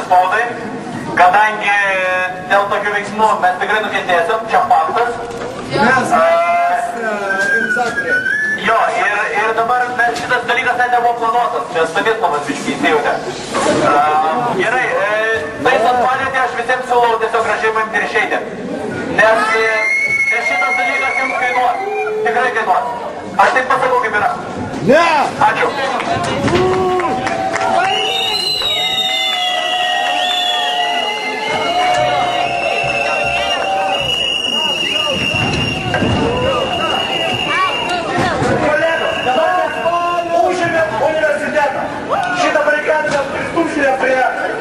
spaudai, kadangi dėl tokių veiksmų mes tikrai nukentėsim, čia faktas. Jo, ir dabar šitas dalykas net nebuvo planuotas, nes Stanislavas biškį įsijautė. Gerai, taisant padėtį aš visiems siūlau tiesiog gražiai paimti ir išeiti. Nes šitas dalykas jums kainuos, tikrai kainuos. Aš taip pasakau, kaip yra. Ne! Ačiū.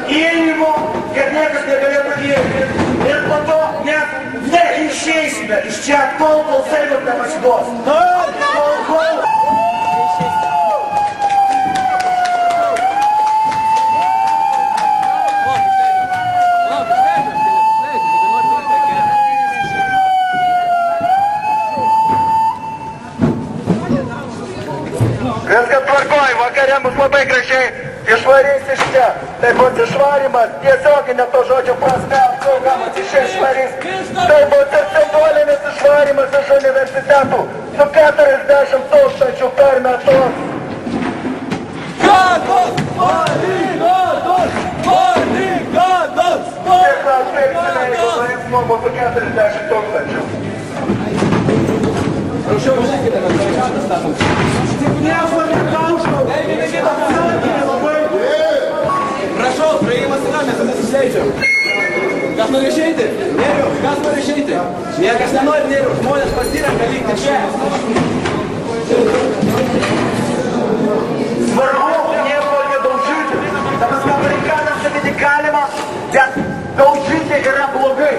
Įėjimo, kad niekas negalėtų įeiti. Ir po to net neišeisime iš čia, kol Seimo nepasiduos. Kol. Viskas tvarkoj, vakare bus labai gražiai. Išvarys iš čia, tai bus išvarymas, tiesioginė to žodžio prasme, apsaugamas iš čia išvarys. Tai bus ir simbolinis išvarymas iš universitetų, su 40 000 per metus. Gados! Barikados! Barikados! Tiek atpirksime, jeigu norės mūsų 40 000. Prašau, žiūrėkite, mes barikadas statom. Prašau, praėjimas yra, mes vis išleidžiam. Kas nori išeiti? Neriu, kas nori išeiti? Niekas nenori, neriu, žmonės pasirenka likti čia. Svarbu, nieko nedaužyti. Dabar barikadą statyti galima, bet daužyti yra blogai.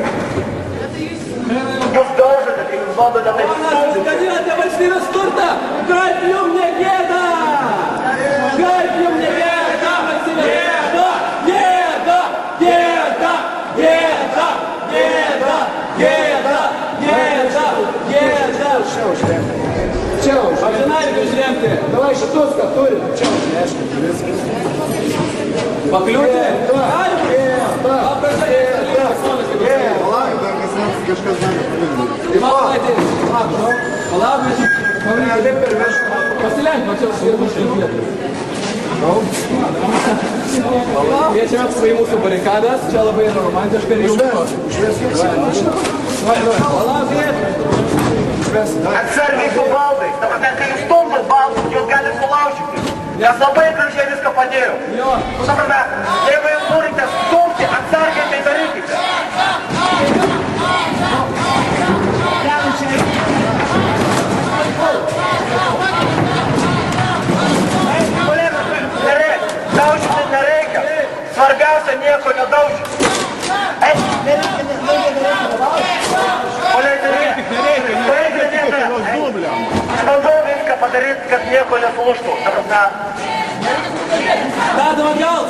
Jūs daužote, kai jūs bandote taip stumdyti. Gadinate valstybės turtą, kaip jums negėda! Kaip jums negėda, valstybės? Gėda! Gėda! Gėda! Gėda! Gėda! Gėda! Gėda! Gėda! Čia užremti. Čia užremti. Apžinarį užremti. Davai šitus, ką turim. Čia užremti. Viskas. Pakliūti? Kažkas gali palikti. Palauk, pasilenk, mačiau, švirbuškai vietai. Kviečiame apsvai mūsų barikadas, čia labai romantiška ir jauku. Palauk, vietai. Atsargiai su baldais, dabar kai jūs stumdot baldus, jūs galite sulaužyti. Nes labai gražiai viską padėjau. Suprame, jeigu jūs norite stumti, atsargiai tai darykite. Daužyti nereikia. Svarbiausia nieko nedaužyti. Aš bandau viską padaryti, kad nieko nesulūžtų. Dadam atgal!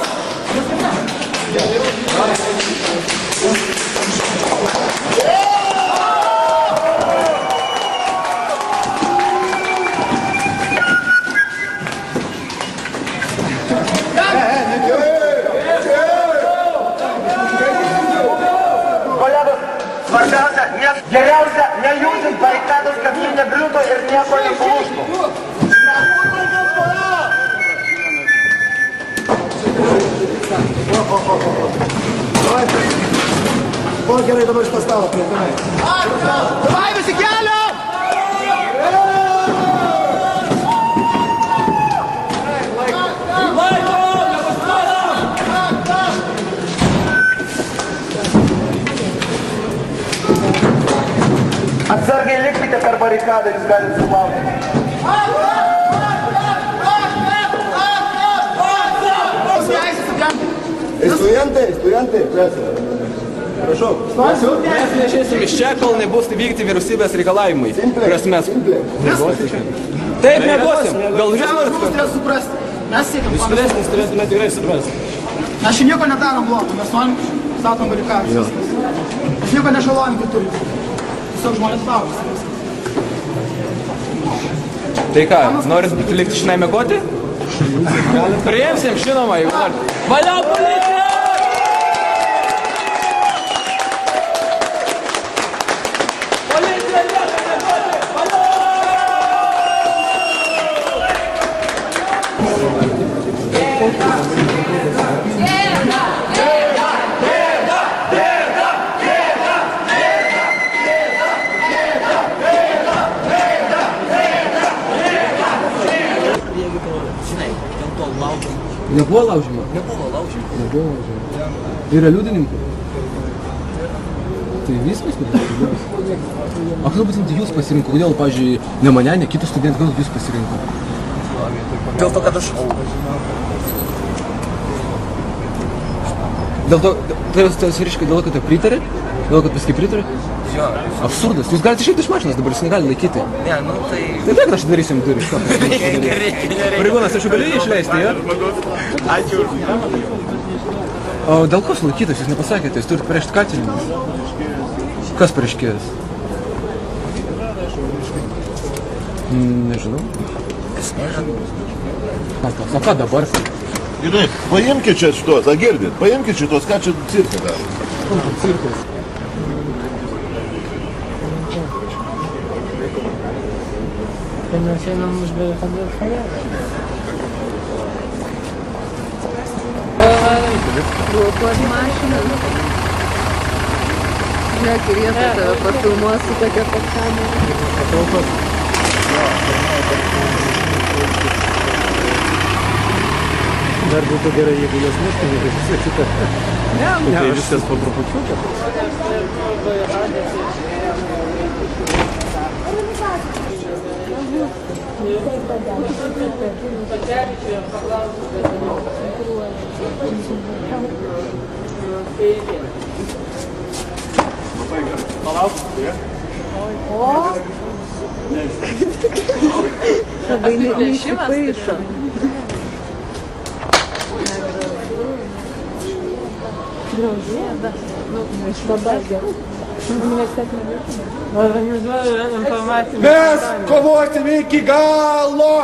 Svarbiausia, geriausia nejudint barikados, kad ji negriūtų ir nieko nesulūžtų. O, gerai, dabar šitą stalą priekame. Davai visi kelio! Atsargiai likite per barikadą, jūs galite sulaukti. Studentai, prašau. Mes nešėsim iš čia, kol nebus vykti vyriausybės reikalavimai. Kurias mes... Taip, nebusim. Gal jūs norit? Jūs turėtų suprasti. Mes siekiam Jūs vyresnis turėtume tikrai suprasti. Mes čia nieko nedarom blogo. Mes norim statom barikadus. Mes nieko nežalojam kitur. Tiesiog žmonės saugus. Tai ką, norit likti šiandien mėgoti? Priimsim, žinoma, jeigu norit. Valia policija! Nebuvo laužimo? Nebuvo laužimo. Nebuvo laužimo. Yra liudininkų? Tai viskas, kodėl? O kodėl būtent jūs pasirinko? Kodėl, pavyzdžiui, ne mane, ne kitus studentus, kodėl jūs pasirinko? Dėl to, kad aš... Dėl to, tai reiškia, dėl to, kad pritarė? Dėl to, kad paskui pritarė? Jo. Absurdas, jūs galite išeiti iš mašinos, dabar jis negali laikyti. Ne, nu tai... Tai taip, aš darysiu jums durį. Pareigūnas, aš galiu jį išleisti, jo? Ačiū. O dėl ko sulaikytas, jūs nepasakėte, jūs turite pareišti kaltinimą? Kas pareiškėjas? Nežinau. O ką dabar? Gerai, paimkit čia šitos, girdit, paimkit šitos, ką čia cirką daro. Cirkas. Kad šiandien užbėrė padėti šalia. Blokuoti mašiną. Žiūrėk, ir jie tave pafilmuos su tokia pat kamera. Dar būtų gerai, jeigu jos miškininkai sakytų. Ne, viskas po trupučiuką. Labai neišsipaišo. Mes kovosime iki galo!